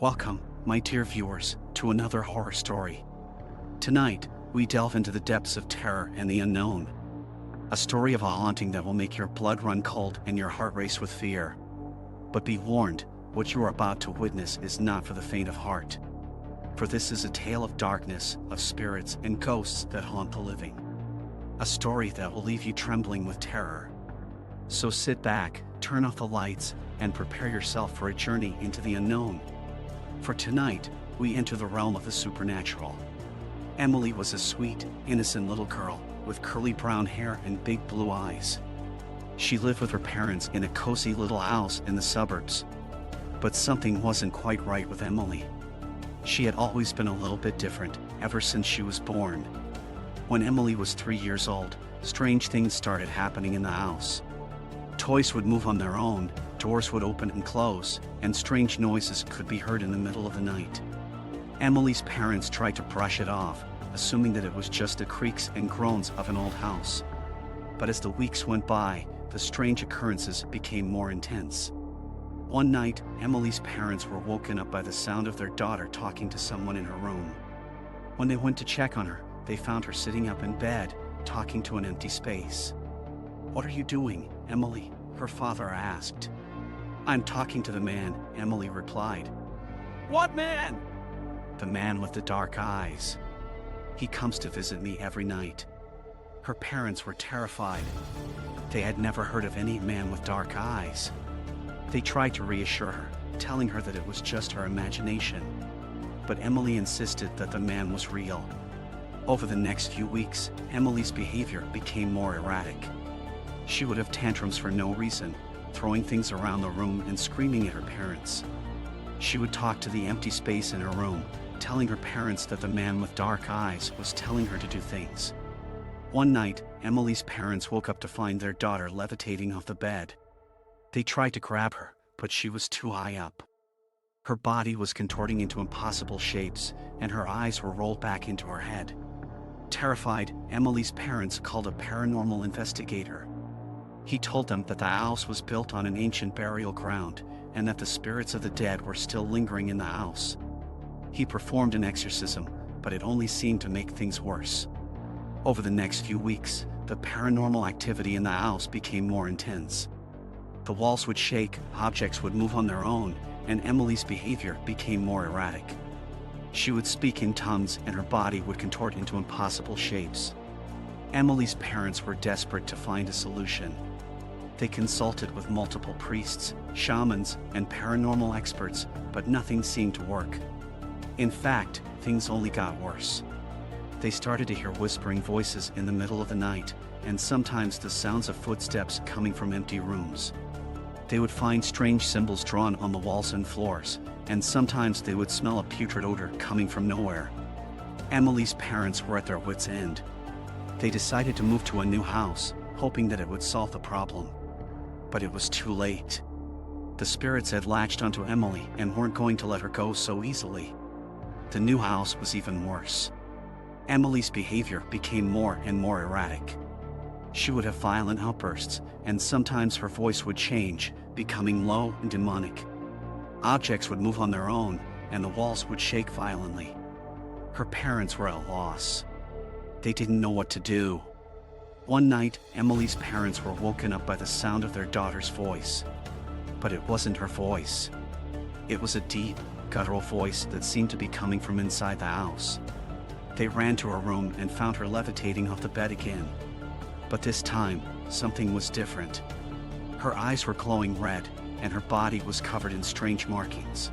Welcome, my dear viewers, to another horror story. Tonight, we delve into the depths of terror and the unknown. A story of a haunting that will make your blood run cold and your heart race with fear. But be warned, what you are about to witness is not for the faint of heart. For this is a tale of darkness, of spirits and ghosts that haunt the living. A story that will leave you trembling with terror. So sit back, turn off the lights, and prepare yourself for a journey into the unknown. For tonight, we enter the realm of the supernatural. Emily was a sweet, innocent little girl, with curly brown hair and big blue eyes. She lived with her parents in a cozy little house in the suburbs. But something wasn't quite right with Emily. She had always been a little bit different, ever since she was born. When Emily was 3 years old, strange things started happening in the house. Toys would move on their own, doors would open and close, and strange noises could be heard in the middle of the night. Emily's parents tried to brush it off, assuming that it was just the creaks and groans of an old house. But as the weeks went by, the strange occurrences became more intense. One night, Emily's parents were woken up by the sound of their daughter talking to someone in her room. When they went to check on her, they found her sitting up in bed, talking to an empty space. "What are you doing, Emily?" her father asked. "I'm talking to the man," Emily replied. "What man?" "The man with the dark eyes. He comes to visit me every night." Her parents were terrified. They had never heard of any man with dark eyes. They tried to reassure her, telling her that it was just her imagination. But Emily insisted that the man was real. Over the next few weeks, Emily's behavior became more erratic. She would have tantrums for no reason, throwing things around the room and screaming at her parents. She would talk to the empty space in her room, telling her parents that the man with dark eyes was telling her to do things. One night, Emily's parents woke up to find their daughter levitating off the bed. They tried to grab her, but she was too high up. Her body was contorting into impossible shapes, and her eyes were rolled back into her head. Terrified, Emily's parents called a paranormal investigator. He told them that the house was built on an ancient burial ground, and that the spirits of the dead were still lingering in the house. He performed an exorcism, but it only seemed to make things worse. Over the next few weeks, the paranormal activity in the house became more intense. The walls would shake, objects would move on their own, and Emily's behavior became more erratic. She would speak in tongues and her body would contort into impossible shapes. Emily's parents were desperate to find a solution. They consulted with multiple priests, shamans, and paranormal experts, but nothing seemed to work. In fact, things only got worse. They started to hear whispering voices in the middle of the night, and sometimes the sounds of footsteps coming from empty rooms. They would find strange symbols drawn on the walls and floors, and sometimes they would smell a putrid odor coming from nowhere. Emily's parents were at their wits' end. They decided to move to a new house, hoping that it would solve the problem. But it was too late. The spirits had latched onto Emily and weren't going to let her go so easily. The new house was even worse. Emily's behavior became more and more erratic. She would have violent outbursts, and sometimes her voice would change, becoming low and demonic. Objects would move on their own, and the walls would shake violently. Her parents were at a loss. They didn't know what to do. One night, Emily's parents were woken up by the sound of their daughter's voice. But it wasn't her voice. It was a deep, guttural voice that seemed to be coming from inside the house. They ran to her room and found her levitating off the bed again. But this time, something was different. Her eyes were glowing red, and her body was covered in strange markings.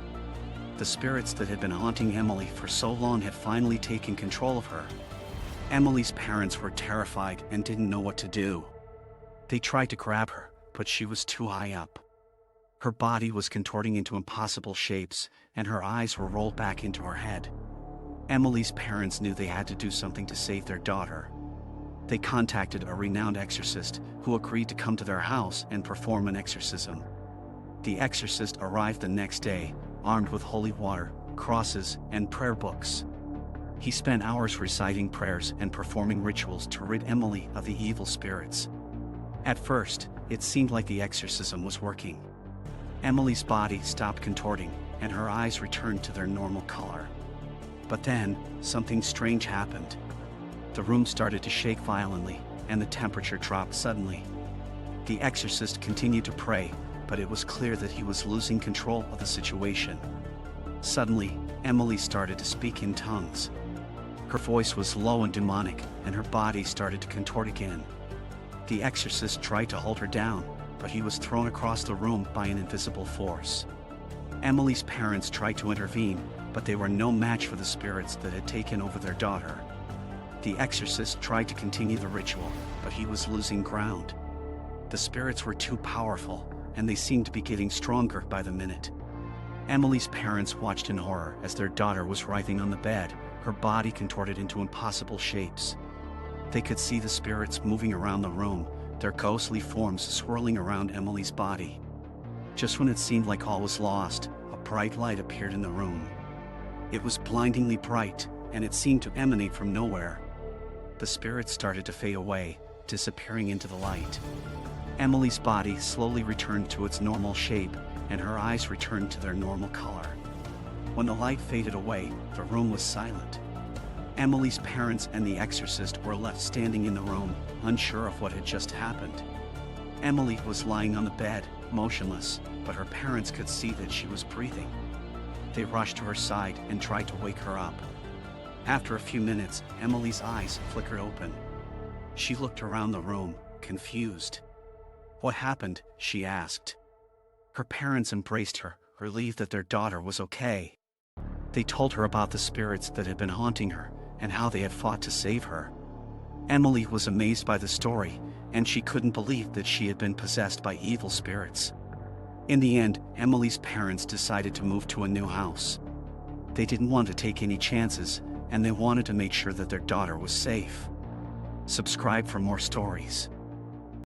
The spirits that had been haunting Emily for so long had finally taken control of her. Emily's parents were terrified and didn't know what to do. They tried to grab her, but she was too high up. Her body was contorting into impossible shapes, and her eyes were rolled back into her head. Emily's parents knew they had to do something to save their daughter. They contacted a renowned exorcist who agreed to come to their house and perform an exorcism. The exorcist arrived the next day, armed with holy water, crosses, and prayer books. He spent hours reciting prayers and performing rituals to rid Emily of the evil spirits. At first, it seemed like the exorcism was working. Emily's body stopped contorting, and her eyes returned to their normal color. But then, something strange happened. The room started to shake violently, and the temperature dropped suddenly. The exorcist continued to pray, but it was clear that he was losing control of the situation. Suddenly, Emily started to speak in tongues. Her voice was low and demonic, and her body started to contort again. The exorcist tried to hold her down, but he was thrown across the room by an invisible force. Emily's parents tried to intervene, but they were no match for the spirits that had taken over their daughter. The exorcist tried to continue the ritual, but he was losing ground. The spirits were too powerful, and they seemed to be getting stronger by the minute. Emily's parents watched in horror as their daughter was writhing on the bed, her body contorted into impossible shapes. They could see the spirits moving around the room, their ghostly forms swirling around Emily's body. Just when it seemed like all was lost, a bright light appeared in the room. It was blindingly bright, and it seemed to emanate from nowhere. The spirits started to fade away, disappearing into the light. Emily's body slowly returned to its normal shape, and her eyes returned to their normal color. When the light faded away, the room was silent. Emily's parents and the exorcist were left standing in the room, unsure of what had just happened. Emily was lying on the bed, motionless, but her parents could see that she was breathing. They rushed to her side and tried to wake her up. After a few minutes, Emily's eyes flickered open. She looked around the room, confused. "What happened?" she asked. Her parents embraced her, relieved that their daughter was okay. They told her about the spirits that had been haunting her, and how they had fought to save her. Emily was amazed by the story, and she couldn't believe that she had been possessed by evil spirits. In the end, Emily's parents decided to move to a new house. They didn't want to take any chances, and they wanted to make sure that their daughter was safe. Subscribe for more stories.